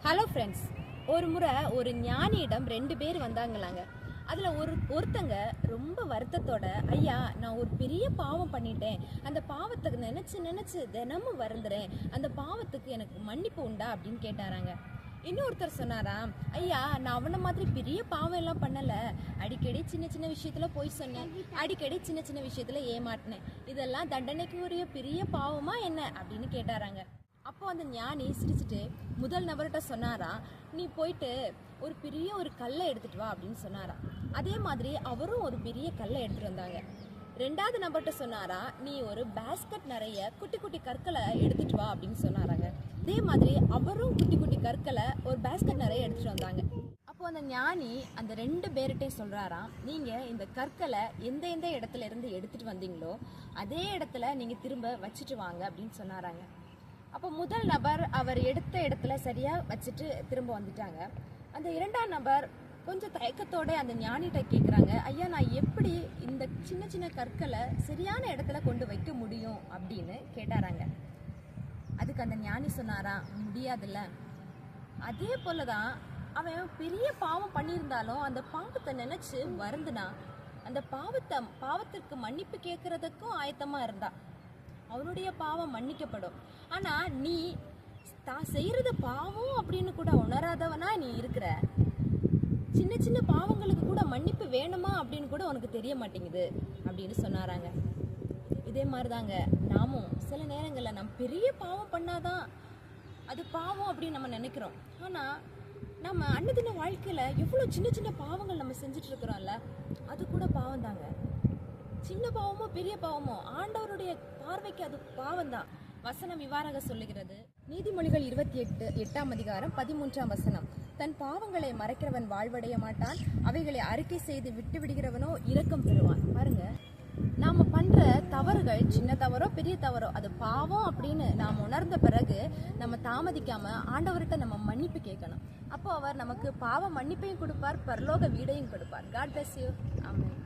Hello friends, ஒரு முறை ஒரு ஞானியிடம் 2 பேர் வந்தாங்களாங்க. அதில் ஒருத்தங்க ரொம்ப வருத்தத்தோட, ஐயா நான் ஒரு பெரிய பாவம் பண்ணிட்டேன், அந்த பாவத்துக்கு நினச்சி தினமும் வருந்துறேன், அந்த பாவத்துக்கு எனக்கு மன்னிப்பு உண்டா அப்படின்னு கேட்டாராங்க. இன்னொருத்தர் சொன்னாராம், ஐயா நான் அவனை மாதிரி பெரிய பாவம் எல்லாம் பண்ணலை, அடிக்கடி சின்ன சின்ன விஷயத்தில் போய் சொன்னேன், அடிக்கடி சின்ன சின்ன விஷயத்தில் ஏமாட்டினேன், இதெல்லாம் தண்டனைக்கு உரிய பெரிய பாவமா என்ன அப்படின்னு கேட்டாராங்க. அப்போ அந்த ஞானி சிரிச்சுட்டு முதல் நபர்கிட்ட சொன்னாரா, நீ போயிட்டு ஒரு பெரிய ஒரு கல்லை எடுத்துட்டு வா அப்படின்னு சொன்னாரா. அதே மாதிரி அவரும் ஒரு பெரிய கல்லை எடுத்துட்டு வந்தாங்க. 2வது நபர்கிட்ட சொன்னாரா, நீ ஒரு பேஸ்கெட் நிறைய குட்டி குட்டி கற்களை எடுத்துட்டு வா அப்படின்னு சொன்னாராங்க. அதே மாதிரி அவரும் குட்டி குட்டி கற்களை ஒரு பேஸ்கெட் நிறைய எடுத்துட்டு வந்தாங்க. அப்போ அந்த ஞானி அந்த 2 பேர்கிட்டே சொல்றாராம், நீங்க இந்த கற்களை எந்த இடத்துல இருந்து எடுத்துட்டு வந்தீங்களோ அதே இடத்துல நீங்க திரும்ப வச்சுட்டு வாங்க அப்படின்னு சொன்னாராங்க. அப்போ முதல் நபர் அவர் எடுத்த இடத்துல சரியா வச்சுட்டு திரும்ப வந்துட்டாங்க. அந்த 2ஆம் நபர் கொஞ்சம் தயக்கத்தோட அந்த ஞானிகிட்ட கேட்குறாங்க, ஐயா நான் எப்படி இந்த சின்ன சின்ன கற்களை சரியான இடத்துல கொண்டு வைக்க முடியும் அப்படின்னு கேட்டாராங்க. அதுக்கு அந்த ஞானி சொன்னாரா, முடியாதுல்ல. அதே போலதான் அவன் பெரிய பாவம் பண்ணியிருந்தாலும் அந்த பாவத்தை நினைச்சு வருந்துனா, அந்த பாவத்திற்கு மன்னிப்பு கேட்கறதுக்கும் ஆயத்தமா இருந்தா அவனுடைய பாவம் மன்னிக்கப்படும். ஆனா நீ தான் செய்யறது பாவம் அப்படின்னு கூட உணராதவனா நீ இருக்கிற, சின்ன சின்ன பாவங்களுக்கு கூட மன்னிப்பு வேணுமா அப்படின்னு கூட உனக்கு தெரிய மாட்டேங்குது அப்படின்னு சொன்னாராங்க. இதே மாதிரிதாங்க நாமும் சில நேரங்களில் நம்ம பெரிய பாவம் பண்ணாதான் அது பாவம் அப்படின்னு நம்ம நினைக்கிறோம். ஆனா நம்ம அன்னதின வாழ்க்கையில எவ்வளவு சின்ன சின்ன பாவங்கள் நம்ம செஞ்சுட்டு இருக்கிறோம்ல, அது கூட பாவம் தாங்க. சின்ன பாவமோ பெரிய பாவமோ ஆண்டவருடைய பார்வைக்கு அது பாவம் தான். வசனம் இவ்வாறாக சொல்லுகிறது. நீதிமொழிகள் 28ஆம் அதிகாரம் 13ஆம் வசனம், தன் பாவங்களை மறைக்கிறவன் வாழ்வடைய மாட்டான், அவைகளை அறிக்கை செய்து விட்டு விடுகிறவனோ இரக்கம் பெறுவான். பாருங்க, நாம பண்ற தவறுகள் சின்ன தவறோ பெரிய தவறோ அது பாவம் அப்படின்னு நாம் உணர்ந்த பிறகு நம்ம தாமதிக்காம ஆண்டவர்கிட்ட நம்ம மன்னிப்பு கேட்கணும். அப்போ அவர் நமக்கு பாவ மன்னிப்பையும் கொடுப்பார், பரலோக வீடையும் கொடுப்பார். God bless you. ஆமென்.